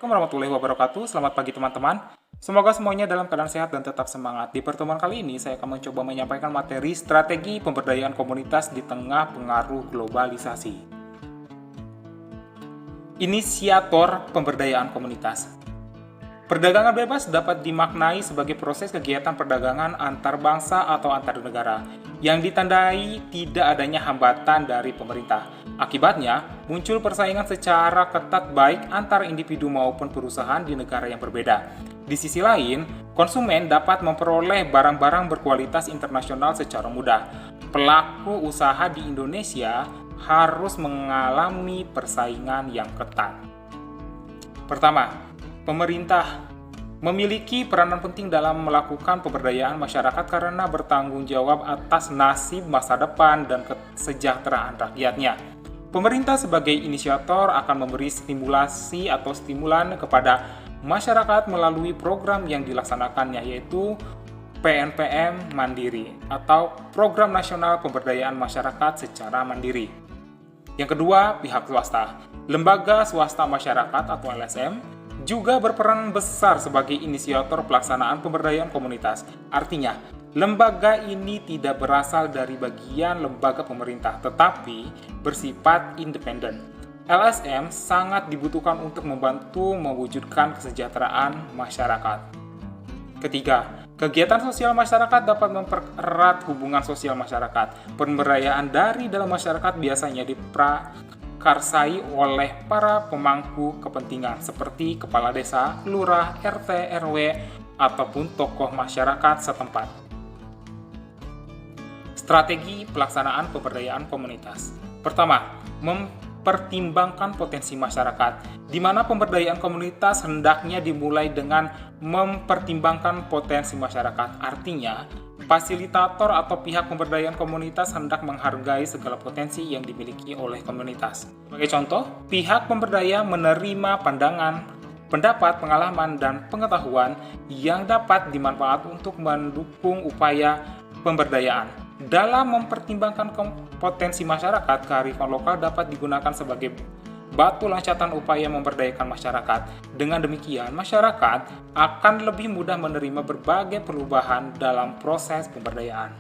Assalamualaikum warahmatullahi wabarakatuh. Selamat pagi teman-teman. Semoga semuanya dalam keadaan sehat dan tetap semangat. Di pertemuan kali ini saya akan mencoba menyampaikan materi strategi pemberdayaan komunitas di tengah pengaruh globalisasi. Inisiator pemberdayaan komunitas. Perdagangan bebas dapat dimaknai sebagai proses kegiatan perdagangan antar bangsa atau antar negara yang ditandai tidak adanya hambatan dari pemerintah. Akibatnya, muncul persaingan secara ketat baik antar individu maupun perusahaan di negara yang berbeda. Di sisi lain, konsumen dapat memperoleh barang-barang berkualitas internasional secara mudah. Pelaku usaha di Indonesia harus mengalami persaingan yang ketat. Pertama, pemerintah memiliki peranan penting dalam melakukan pemberdayaan masyarakat karena bertanggung jawab atas nasib masa depan dan kesejahteraan rakyatnya. Pemerintah sebagai inisiator akan memberi stimulasi atau stimulan kepada masyarakat melalui program yang dilaksanakannya, yaitu PNPM Mandiri atau Program Nasional Pemberdayaan Masyarakat Secara Mandiri. Yang kedua, pihak swasta. Lembaga Swasta Masyarakat atau LSM juga berperan besar sebagai inisiator pelaksanaan pemberdayaan komunitas. Artinya, lembaga ini tidak berasal dari bagian lembaga pemerintah, tetapi bersifat independen. LSM sangat dibutuhkan untuk membantu mewujudkan kesejahteraan masyarakat. Ketiga, kegiatan sosial masyarakat dapat mempererat hubungan sosial masyarakat. Pemberdayaan dari dalam masyarakat biasanya diprakarsai oleh para pemangku kepentingan seperti kepala desa, lurah, RT, RW, ataupun tokoh masyarakat setempat. Strategi pelaksanaan pemberdayaan komunitas. Pertama, mempertimbangkan potensi masyarakat, di mana pemberdayaan komunitas hendaknya dimulai dengan mempertimbangkan potensi masyarakat. Artinya, fasilitator atau pihak pemberdayaan komunitas hendak menghargai segala potensi yang dimiliki oleh komunitas. Sebagai contoh, pihak pemberdaya menerima pandangan, pendapat, pengalaman, dan pengetahuan yang dapat dimanfaatkan untuk mendukung upaya pemberdayaan. Dalam mempertimbangkan potensi masyarakat, kearifan lokal dapat digunakan sebagai batu loncatan upaya memberdayakan masyarakat. Dengan demikian, masyarakat akan lebih mudah menerima berbagai perubahan dalam proses pemberdayaan.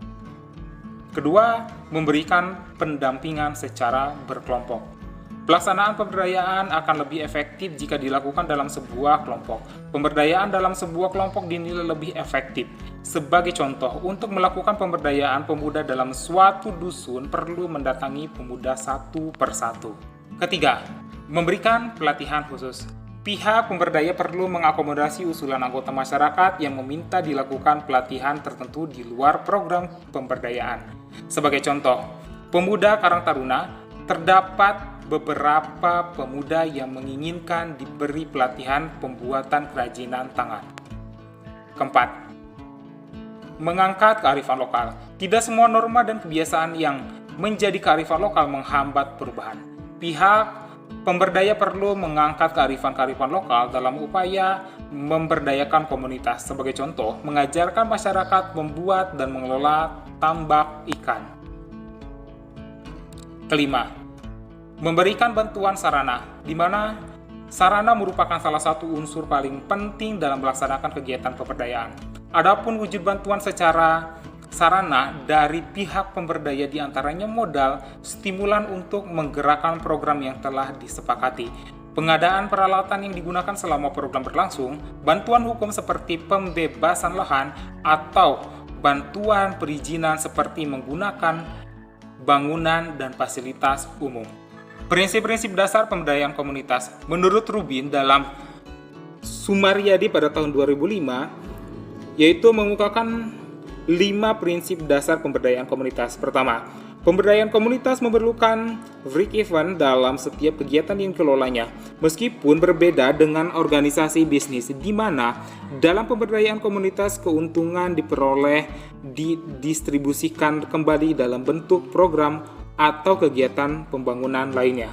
Kedua, memberikan pendampingan secara berkelompok. Pelaksanaan pemberdayaan akan lebih efektif jika dilakukan dalam sebuah kelompok. Pemberdayaan dalam sebuah kelompok dinilai lebih efektif. Sebagai contoh, untuk melakukan pemberdayaan pemuda dalam suatu dusun perlu mendatangi pemuda satu persatu. Ketiga, memberikan pelatihan khusus. Pihak pemberdaya perlu mengakomodasi usulan anggota masyarakat yang meminta dilakukan pelatihan tertentu di luar program pemberdayaan. Sebagai contoh, pemuda Karang Taruna terdapat beberapa pemuda yang menginginkan diberi pelatihan pembuatan kerajinan tangan. Keempat, mengangkat kearifan lokal. Tidak semua norma dan kebiasaan yang menjadi kearifan lokal menghambat perubahan. Pihak pemberdaya perlu mengangkat kearifan-kearifan lokal dalam upaya memberdayakan komunitas. Sebagai contoh, mengajarkan masyarakat membuat dan mengelola tambak ikan. Kelima, memberikan bantuan sarana, di mana sarana merupakan salah satu unsur paling penting dalam melaksanakan kegiatan pemberdayaan. Adapun wujud bantuan secara sarana dari pihak pemberdaya diantaranya modal, stimulan untuk menggerakkan program yang telah disepakati, pengadaan peralatan yang digunakan selama program berlangsung, bantuan hukum seperti pembebasan lahan, atau bantuan perizinan seperti menggunakan bangunan dan fasilitas umum. Prinsip-prinsip dasar pemberdayaan komunitas. Menurut Rubin dalam Sumaryadi pada tahun 2005, yaitu mengukakan 5 prinsip dasar pemberdayaan komunitas. Pertama, pemberdayaan komunitas memerlukan break-even dalam setiap kegiatan yang kelolanya, meskipun berbeda dengan organisasi bisnis, di mana dalam pemberdayaan komunitas keuntungan diperoleh didistribusikan kembali dalam bentuk program atau kegiatan pembangunan lainnya.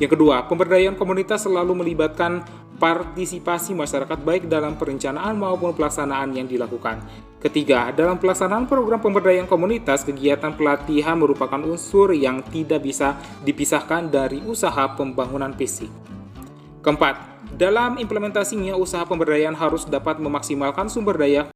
Yang kedua, pemberdayaan komunitas selalu melibatkan partisipasi masyarakat baik dalam perencanaan maupun pelaksanaan yang dilakukan. Ketiga, dalam pelaksanaan program pemberdayaan komunitas, kegiatan pelatihan merupakan unsur yang tidak bisa dipisahkan dari usaha pembangunan fisik. Keempat, Dalam implementasinya, usaha pemberdayaan harus dapat memaksimalkan sumber daya